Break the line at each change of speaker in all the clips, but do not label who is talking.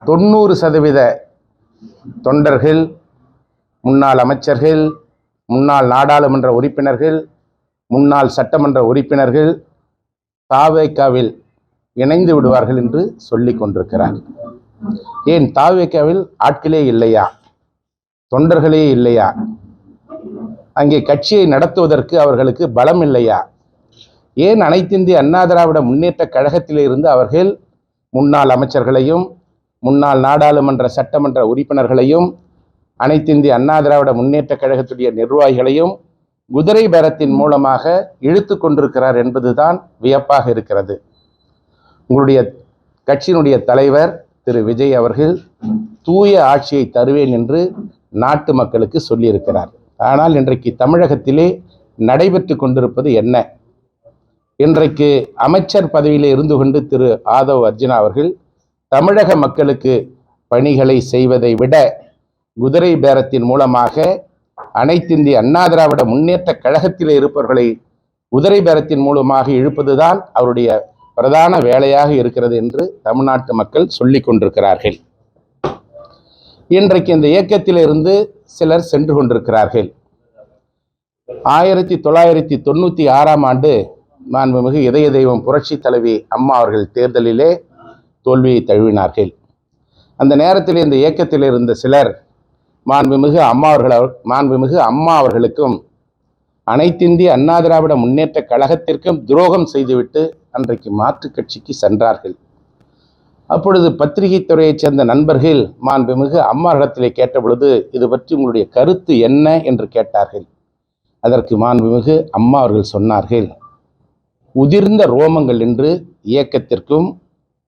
90% தொண்டர்கள், முன்னாள் அமைச்சர்கள், முன்னாள் நாடாளுமன்ற உறுப்பினர்கள், முன்னாள் சட்டமன்ற உறுப்பினர்கள் தாவேகாவில் இணைந்து விடுவார்கள் என்று சொல்லிக் கொண்டிருக்கிறார். ஏன் தாவேகாவில் ஆட்களே இல்லையா? தொண்டர்களே இல்லையா? அங்கே கட்சியை நடத்துவதற்கு அவர்களுக்கு பலம் இல்லையா? ஏன் அனைத்திந்திய அண்ணா திராவிட முன்னேற்ற கழகத்திலே இருந்து அவர்கள் முன்னாள் அமைச்சர்களையும் முன்னாள் நாடாளுமன்ற சட்டமன்ற உறுப்பினர்களையும் அனைத்திந்திய அண்ணா திராவிட முன்னேற்ற கழகத்துடைய நிர்வாகிகளையும் குதிரை பேரத்தின் மூலமாக இழுத்து கொண்டிருக்கிறார் என்பதுதான் வியப்பாக இருக்கிறது. உங்களுடைய கட்சியினுடைய தலைவர் திரு விஜய் அவர்கள் தூய ஆட்சியை தருவேன் என்று நாட்டு மக்களுக்கு சொல்லியிருக்கிறார். ஆனால் இன்றைக்கு தமிழகத்திலே நடைபெற்று கொண்டிருப்பது என்ன? இன்றைக்கு அமைச்சர் பதவியில் இருந்து கொண்டு திரு ஆதவ் அர்ஜுனா அவர்கள் தமிழக மக்களுக்கு பணிகளை செய்வதை விட குதிரை பேரத்தின் மூலமாக அனைத்திந்திய அண்ணா திராவிட முன்னேற்ற கழகத்தில் இருப்பவர்களை குதிரை பேரத்தின் மூலமாக இழுப்பதுதான் அவருடைய பிரதான வேலையாக இருக்கிறது என்று தமிழ்நாட்டு மக்கள் சொல்லிக் கொண்டிருக்கிறார்கள். இன்றைக்கு இந்த இயக்கத்திலிருந்து சிலர் சென்று கொண்டிருக்கிறார்கள். 1996ஆம் ஆண்டு மாண்புமிகு இதய தெய்வம் புரட்சி தலைவி அம்மா அவர்கள் தேர்தலிலே தோல்வியை தழுவினார்கள். அந்த நேரத்தில் இந்த இயக்கத்தில் இருந்த சிலர் மாண்புமிகு அம்மா அவர்களுக்கும் அனைத்திந்திய அண்ணா திராவிட முன்னேற்ற கழகத்திற்கும் துரோகம் செய்துவிட்டு அன்றைக்கு மாற்றுக் கட்சிக்கு சென்றார்கள். அப்பொழுது பத்திரிகை துறையைச் சேர்ந்த நண்பர்கள் மாண்புமிகு அம்மாவிடத்திலே கேட்ட பொழுது இது பற்றி உங்களுடைய கருத்து என்ன என்று கேட்டார்கள். அதற்கு மாண்புமிகு அம்மா அவர்கள் சொன்னார்கள், உதிர்ந்த ரோமங்கள் என்று இயக்கத்திற்கும்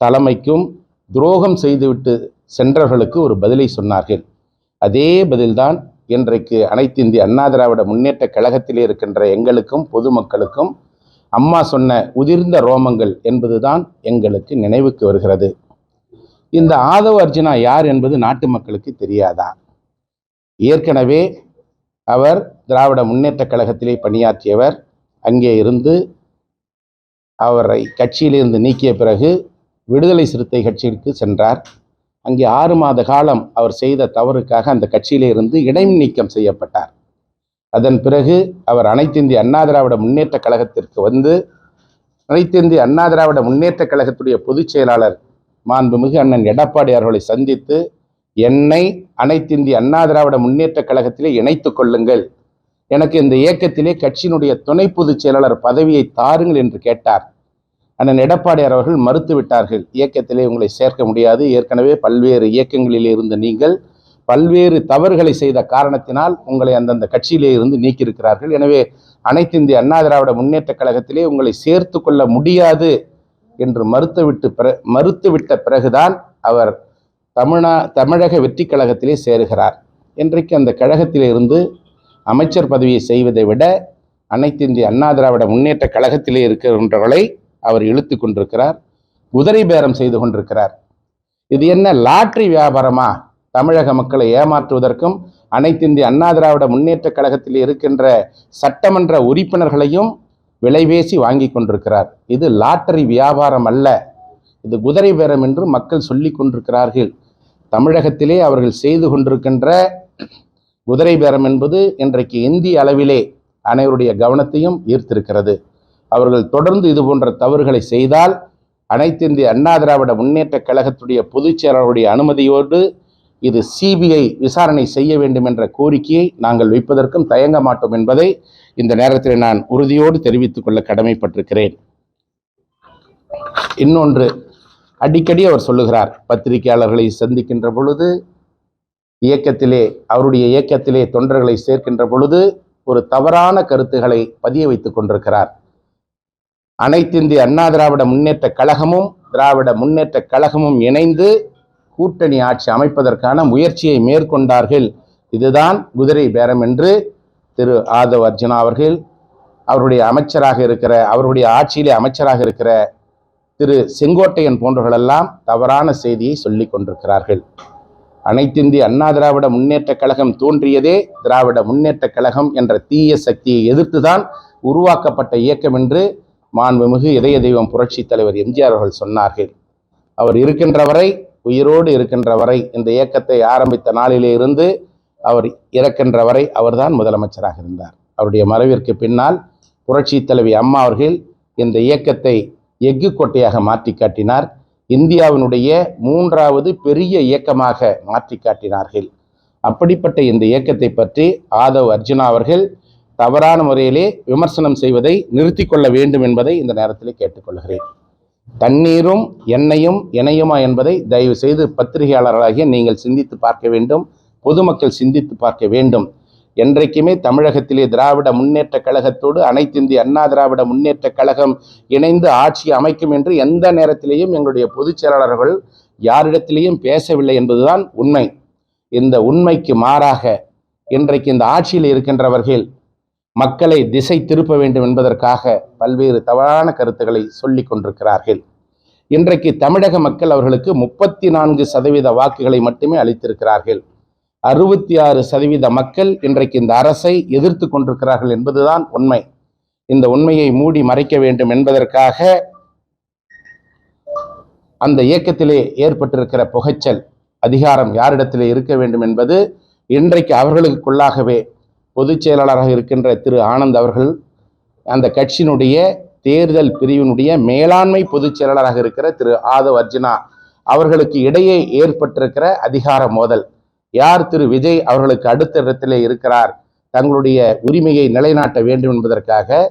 தலைமைக்கும் துரோகம் செய்துவிட்டு சென்றவர்களுக்கு ஒரு பதிலை சொன்னார்கள். அதே பதில்தான் இன்றைக்கு அனைத்து இந்திய அண்ணா திராவிட முன்னேற்ற கழகத்திலே இருக்கின்ற எங்களுக்கும் பொதுமக்களுக்கும் அம்மா சொன்ன உதிர்ந்த ரோமங்கள் என்பதுதான் எங்களுக்கு நினைவுக்கு வருகிறது. இந்த ஆதவ் அர்ஜுனா யார் என்பது நாட்டு மக்களுக்கு தெரியாதா? ஏற்கனவே அவர் திராவிட முன்னேற்ற கழகத்திலே பணியாற்றியவர். அங்கே இருந்து அவரை கட்சியிலிருந்து நீக்கிய பிறகு விடுதலை சிறுத்தை கட்சிக்கு சென்றார். அங்கே 6 மாத காலம் அவர் செய்த தவறுக்காக அந்த கட்சியிலே இருந்து இடைநீக்கம் செய்யப்பட்டார். அதன் பிறகு அவர் அனைத்திந்திய அண்ணா திராவிட முன்னேற்ற கழகத்திற்கு வந்து அனைத்திந்திய அண்ணா திராவிட முன்னேற்ற கழகத்துடைய பொதுச் செயலாளர் மாண்புமிகு அண்ணன் எடப்பாடி அவர்களை சந்தித்து என்னை அனைத்திந்திய அண்ணா திராவிட முன்னேற்ற கழகத்திலே இணைத்துக் கொள்ளுங்கள், எனக்கு இந்த இயக்கத்திலே கட்சியினுடைய துணை பொதுச் செயலாளர் பதவியை தாருங்கள் என்று கேட்டார். அண்ணன் எடப்பாடியார் அவர்கள் மறுத்து விட்டார்கள். இயக்கத்திலே உங்களை சேர்க்க முடியாது, ஏற்கனவே பல்வேறு இயக்கங்களில் இருந்த நீங்கள் பல்வேறு தவறுகளை செய்த காரணத்தினால் உங்களை அந்தந்த கட்சியிலே இருந்து நீக்கியிருக்கிறார்கள். எனவே அனைத்திந்திய அண்ணா திராவிட முன்னேற்ற கழகத்திலே உங்களை சேர்த்து கொள்ள முடியாது என்று மறுத்துவிட்ட பிறகுதான் அவர் தமிழக வெற்றி கழகத்திலே சேருகிறார். இன்றைக்கு அந்த கழகத்திலே இருந்து அமைச்சர் பதவியை செய்வதை விட அனைத்திந்திய அண்ணா திராவிட முன்னேற்ற கழகத்திலே இருக்கின்றவர்களை அவர் இழுத்து கொண்டிருக்கிறார், குதிரை பேரம் செய்து கொண்டிருக்கிறார். இது என்ன லாட்டரி வியாபாரமா? தமிழக மக்களை ஏமாற்றுவதற்கும் அனைத்திந்திய அண்ணா திராவிட முன்னேற்ற கழகத்தில் இருக்கின்ற சட்டமன்ற உறுப்பினர்களையும் விலைபேசி வாங்கி கொண்டிருக்கிறார். இது லாட்டரி வியாபாரம் அல்ல, இது குதிரை பேரம் என்று மக்கள் சொல்லி கொண்டிருக்கிறார்கள். தமிழகத்திலே அவர்கள் செய்து கொண்டிருக்கின்ற குதிரை பேரம் என்பது இன்றைக்கு இந்திய அளவிலே அனைவருடைய கவனத்தையும் ஈர்த்திருக்கிறது. அவர்கள் தொடர்ந்து இது போன்ற தவறுகளை செய்தால் அனைத்திந்திய அண்ணா திராவிட முன்னேற்ற கழகத்துடைய பொதுச் செயலாளருடைய அனுமதியோடு இது சிபிஐ விசாரணை செய்ய வேண்டும் என்ற கோரிக்கையை நாங்கள் வைப்பதற்கும் தயங்க மாட்டோம் என்பதை இந்த நேரத்தில் நான் உறுதியோடு தெரிவித்துக் கொள்ள கடமைப்பட்டிருக்கிறேன். இன்னொன்று, அடிக்கடி அவர் சொல்லுகிறார், பத்திரிகையாளர்களை சந்திக்கின்ற பொழுது அவருடைய இயக்கத்திலே தொண்டர்களை சேர்க்கின்ற பொழுது ஒரு தவறான கருத்துக்களை பதிய வைத்துக் கொண்டிருக்கிறார். அனைத்திந்திய அண்ணா திராவிட முன்னேற்ற கழகமும் இணைந்து கூட்டணி ஆட்சி அமைப்பதற்கான முயற்சியை மேற்கொண்டார்கள். இதுதான் குதிரை பேரம் என்று திரு ஆதவ் அர்ஜுனா அவர்கள், அவருடைய ஆட்சியிலே அமைச்சராக இருக்கிற திரு செங்கோட்டையன் போன்றவர்களெல்லாம் தவறான செய்தியை சொல்லிக் கொண்டிருக்கிறார்கள். அனைத்திந்திய அண்ணா திராவிட முன்னேற்ற கழகம் தோன்றியதே திராவிட முன்னேற்ற கழகம் என்ற தீய சக்தியை எதிர்த்துதான் உருவாக்கப்பட்ட இயக்கம் என்று மாண்புமிகு இதய தெய்வம் புரட்சி தலைவர் எம்ஜிஆர் அவர்கள் சொன்னார்கள். அவர் இருக்கின்ற வரை உயிரோடு இருக்கின்ற வரை, இந்த இயக்கத்தை ஆரம்பித்த நாளிலே இருந்து அவர் இறக்கின்ற வரை அவர்தான் முதலமைச்சராக இருந்தார். அவருடைய மறைவிற்கு பின்னால் புரட்சி தலைவி அம்மா அவர்கள் இந்த இயக்கத்தை எஃகு கோட்டையாக மாற்றி காட்டினார். இந்தியாவினுடைய 3வது பெரிய இயக்கமாக மாற்றி காட்டினார்கள். அப்படிப்பட்ட இந்த இயக்கத்தை பற்றி ஆதவ் அர்ஜுனா அவர்கள் தவறான முறையிலே விமர்சனம் செய்வதை நிறுத்தி கொள்ள வேண்டும் என்பதை இந்த நேரத்தில் கேட்டுக்கொள்கிறேன். தண்ணீரும் எண்ணெயும் இணையுமா என்பதை தயவு செய்து பத்திரிகையாளர்களாகிய நீங்கள் சிந்தித்து பார்க்க வேண்டும், பொதுமக்கள் சிந்தித்து பார்க்க வேண்டும். என்றைக்குமே தமிழகத்திலே திராவிட முன்னேற்ற கழகத்தோடு அனைத்து இந்திய அண்ணா திராவிட முன்னேற்ற கழகம் இணைந்து ஆட்சி அமைக்கும் என்று எந்த நேரத்திலேயும் எங்களுடைய பொதுச் செயலாளர்கள் யாரிடத்திலேயும் பேசவில்லை என்பதுதான் உண்மை. இந்த உண்மைக்கு மாறாக இன்றைக்கு இந்த ஆட்சியில் இருக்கின்றவர்கள் மக்களை திசை திருப்ப வேண்டும் என்பதற்காக பல்வேறு தவறான கருத்துக்களை சொல்லிக் கொண்டிருக்கிறார்கள். இன்றைக்கு தமிழக மக்கள் அவர்களுக்கு 34% வாக்குகளை மட்டுமே அளித்திருக்கிறார்கள். 66% மக்கள் இன்றைக்கு இந்த அரசை எதிர்த்து கொண்டிருக்கிறார்கள் என்பதுதான் உண்மை. இந்த உண்மையை மூடி மறைக்க வேண்டும் என்பதற்காக அந்த இயக்கத்திலே ஏற்பட்டிருக்கிற புகைச்சல், அதிகாரம் யாரிடத்திலே இருக்க வேண்டும் என்பது இன்றைக்கு அவர்களுக்குள்ளாகவே பொதுச் செயலாளராக இருக்கின்ற திரு ஆனந்த் அவர்கள், அந்த கட்சியினுடைய தேர்தல் பிரிவினுடைய மேலாண்மை பொதுச் செயலாளராக இருக்கிற திரு ஆதவ் அர்ஜுனா அவர்களுக்கு இடையே ஏற்பட்டிருக்கிற அதிகார மோதல், யார் திரு விஜய் அவர்களுக்கு அடுத்த இடத்திலே இருக்கிறார், தங்களுடைய உரிமையை நிலைநாட்ட வேண்டும் என்பதற்காக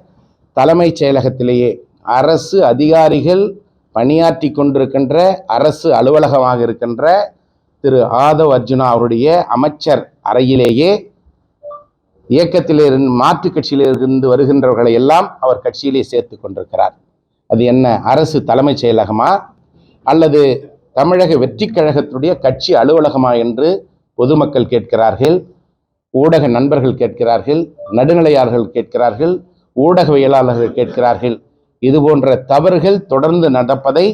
தலைமைச் செயலகத்திலேயே அரசு அதிகாரிகள் பணியாற்றி கொண்டிருக்கின்ற அரசு அலுவலகமாக இருக்கின்ற திரு ஆதவ் அர்ஜுனா அவருடைய அமைச்சர் அறையிலேயே இயக்கத்திலே மாற்று கட்சியிலிருந்து வருகின்றவர்களை எல்லாம் அவர் கட்சியிலே சேர்த்து கொண்டிருக்கிறார். அது என்ன அரசு தலைமைச் செயலகமா அல்லது தமிழக வெற்றி கழகத்துடைய கட்சி அலுவலகமா என்று பொதுமக்கள் கேட்கிறார்கள், ஊடக நண்பர்கள் கேட்கிறார்கள், நடுநிலையாளர்கள் கேட்கிறார்கள், ஊடகவியலாளர்கள் கேட்கிறார்கள். இது போன்ற தவறுகள் தொடர்ந்து நடப்பதை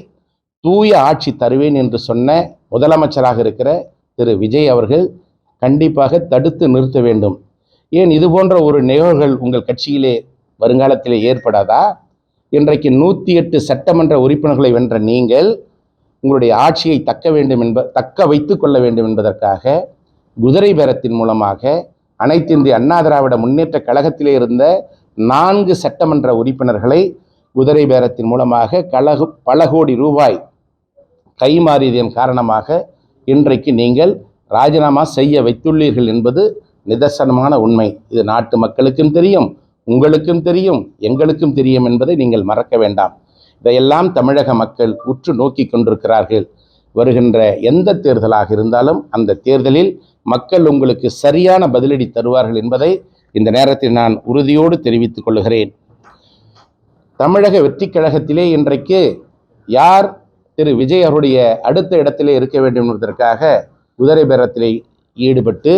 தூய ஆட்சி தருவேன் என்று சொன்ன முதலமைச்சராக இருக்கிற திரு விஜய் அவர்கள் கண்டிப்பாக தடுத்து நிறுத்த வேண்டும். ஏன் இது போன்ற ஒரு நிகழ்வுகள் உங்கள் கட்சியிலே வருங்காலத்திலே ஏற்படாதா? இன்றைக்கு 108 சட்டமன்ற உறுப்பினர்களை வென்ற நீங்கள் உங்களுடைய ஆட்சியை தக்க வைத்து கொள்ள வேண்டும் என்பதற்காக குதிரை பேரத்தின் மூலமாக அனைத்து இந்திய அண்ணா திராவிட முன்னேற்ற கழகத்திலே இருந்த 4 சட்டமன்ற உறுப்பினர்களை குதிரை பேரத்தின் மூலமாக பல கோடி ரூபாய் கைமாறியதன் காரணமாக இன்றைக்கு நீங்கள் ராஜினாமா செய்ய வைத்துள்ளீர்கள் என்பது நிதர்சனமான உண்மை. இது நாட்டு மக்களுக்கும் தெரியும், உங்களுக்கும் தெரியும், எங்களுக்கும் தெரியும் என்பதை நீங்கள் மறக்க வேண்டாம். இதையெல்லாம் தமிழக மக்கள் உற்று நோக்கி கொண்டிருக்கிறார்கள். வருகின்ற எந்த தேர்தலாக இருந்தாலும் அந்த தேர்தலில் மக்கள் உங்களுக்கு சரியான பதிலடி தருவார்கள் என்பதை இந்த நேரத்தில் நான் உறுதியோடு தெரிவித்துக் கொள்கிறேன். தமிழக வெற்றி கழகத்திலே இன்றைக்கு யார் திரு விஜய் அவருடைய அடுத்த இடத்திலே இருக்க வேண்டும் என்பதற்காக குதிரை பேரத்திலே ஈடுபட்டு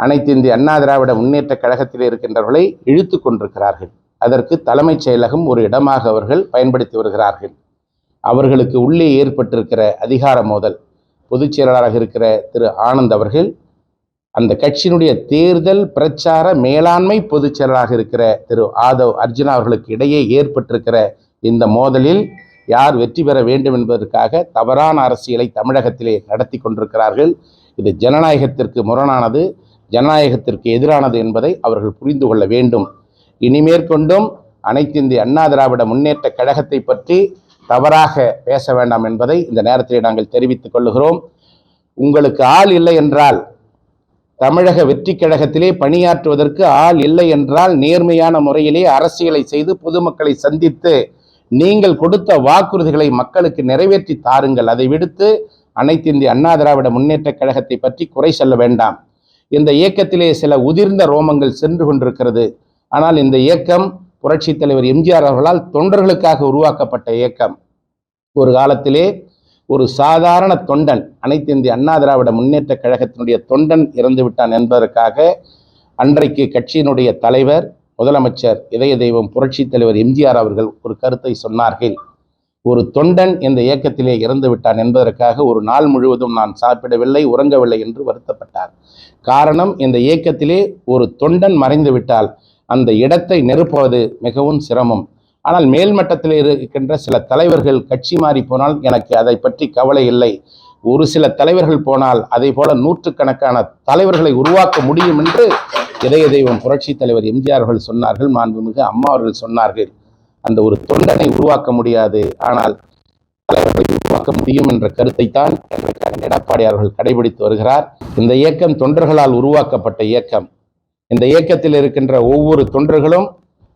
அனைத்து இந்திய அண்ணா திராவிட முன்னேற்ற கழகத்திலே இருக்கின்றவர்களை இழுத்து கொண்டிருக்கிறார்கள். அதற்கு தலைமைச் செயலகம் ஒரு இடமாக அவர்கள் பயன்படுத்தி வருகிறார்கள். அவர்களுக்கு உள்ளே ஏற்பட்டிருக்கிற அதிகார மோதல், பொதுச் செயலாளராக இருக்கிற திரு ஆனந்த் அவர்கள் அந்த கட்சியினுடைய தேர்தல் பிரச்சார மேலாண்மை பொதுச் செயலாளராக இருக்கிற திரு ஆதவ் அர்ஜுனா அவர்களுக்கு இடையே ஏற்பட்டிருக்கிற இந்த மோதலில் யார் வெற்றி பெற வேண்டும் என்பதற்காக தவறான அரசியலை தமிழகத்திலே நடத்தி கொண்டிருக்கிறார்கள். இது ஜனநாயகத்திற்கு முரணானது, ஜனநாயகத்திற்கு எதிரானது என்பதை அவர்கள் புரிந்து கொள்ள வேண்டும். இனிமேற்கொண்டும் அனைத்து இந்திய அண்ணா திராவிட முன்னேற்ற கழகத்தை பற்றி தவறாக பேச வேண்டாம் என்பதை இந்த நேரத்தில் நாங்கள் தெரிவித்துக் கொள்ளுகிறோம். உங்களுக்கு ஆள் இல்லை என்றால், தமிழக வெற்றி கழகத்திலே பணியாற்றுவதற்கு ஆள் இல்லை என்றால், நேர்மையான முறையிலே அரசியலை செய்து பொதுமக்களை சந்தித்து நீங்கள் கொடுத்த வாக்குறுதிகளை மக்களுக்கு நிறைவேற்றி தாருங்கள். அதை விடுத்து அனைத்து இந்திய அண்ணா திராவிட முன்னேற்ற கழகத்தை பற்றி குறை சொல்ல வேண்டாம். இந்த இயக்கத்திலே சில உதிர்ந்த ரோமங்கள் சென்று கொண்டிருக்கிறது. ஆனால் இந்த இயக்கம் புரட்சி தலைவர் எம்ஜிஆர் அவர்களால் தொண்டர்களுக்காக உருவாக்கப்பட்ட இயக்கம். ஒரு காலத்திலே ஒரு சாதாரண தொண்டன், அனைத்து இந்திய அண்ணா திராவிட முன்னேற்ற கழகத்தினுடைய தொண்டன் இறந்து விட்டான் என்பதற்காக அன்றைக்கு கட்சியினுடைய தலைவர் முதலமைச்சர் இதய தெய்வம் புரட்சி தலைவர் எம்ஜிஆர் அவர்கள் ஒரு கருத்தை சொன்னார்கள். ஒரு தொண்டன் இந்த இயக்கத்திலே இறந்து விட்டான் என்பதற்காக ஒரு நாள் முழுவதும் நான் சாப்பிடவில்லை, உறங்கவில்லை என்று வருத்தப்பட்டார். காரணம், இந்த இயக்கத்திலே ஒரு தொண்டன் மறைந்து விட்டால் அந்த இடத்தை நிரப்புவது மிகவும் சிரமம். ஆனால் மேல்மட்டத்தில் இருக்கின்ற சில தலைவர்கள் கட்சி மாறி போனால் எனக்கு அதை பற்றி கவலை இல்லை. ஒரு சில தலைவர்கள் போனால் அதை போல நூற்றுக்கணக்கான தலைவர்களை உருவாக்க முடியும் என்று இதய தெய்வம் புரட்சி தலைவர் எம்ஜிஆர் அவர்கள் சொன்னார்கள், மாண்புமிகு அம்மா அவர்கள் சொன்னார்கள். அந்த ஒரு தொண்டனை உருவாக்க முடியாது, ஆனால் தலைவர்களை உருவாக்க முடியும் என்ற கருத்தை தான் எடப்பாடி அவர்கள் கடைபிடித்து வருகிறார். இந்த இயக்கம் தொண்டர்களால் உருவாக்கப்பட்ட இயக்கம். இந்த இயக்கத்தில் இருக்கின்ற ஒவ்வொரு தொண்டர்களும்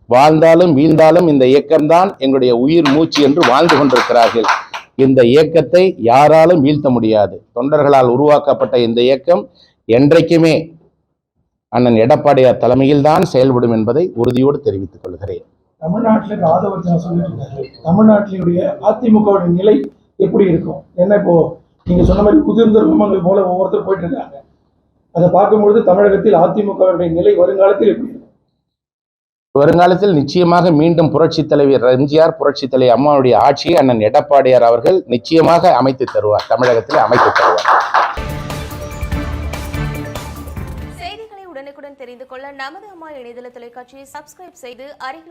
வாழ்ந்தாலும் வீழ்ந்தாலும் இந்த இயக்கம்தான் எங்களுடைய உயிர் மூச்சு என்று வாழ்ந்து கொண்டிருக்கிறார்கள். இந்த இயக்கத்தை யாராலும் வீழ்த்த முடியாது. தொண்டர்களால் உருவாக்கப்பட்ட இந்த இயக்கம் என்றைக்குமே அண்ணன் எடப்பாடியார் தலைமையில் தான் செயல்படும் என்பதை உறுதியோடு தெரிவித்துக் கொள்கிறேன்.
தமிழ்நாட்டில் ஆதவர்ஜனா சொல்லிட்டு இருக்காரு, தமிழ்நாட்டினுடைய அதிமுகவுடைய நிலை எப்படி இருக்கும்? என்ன இப்போ நீங்க சொன்ன மாதிரி குதிர்ந்த கும்பங்கள் போல ஒவ்வொருத்தர் போயிட்டு இருக்காங்க. அதை பார்க்கும்பொழுது தமிழகத்தில் அதிமுகவுடைய நிலை வருங்காலத்தில் எப்படி இருக்கும்?
வருங்காலத்தில் நிச்சயமாக மீண்டும் புரட்சி தலைவர் எம்ஜிஆர், புரட்சி தலைவர் அம்மாவுடைய ஆட்சியை அண்ணன் எடப்பாடியார் அவர்கள் நிச்சயமாக அமைத்து தருவார், தமிழகத்தில் அமைத்து தருவார்.
செய்திகளை உடனுக்குடன் தெரிந்து கொள்ள நமது அம்மா இணையதள தொலைக்காட்சியை சப்ஸ்கிரைப் செய்து அருகில்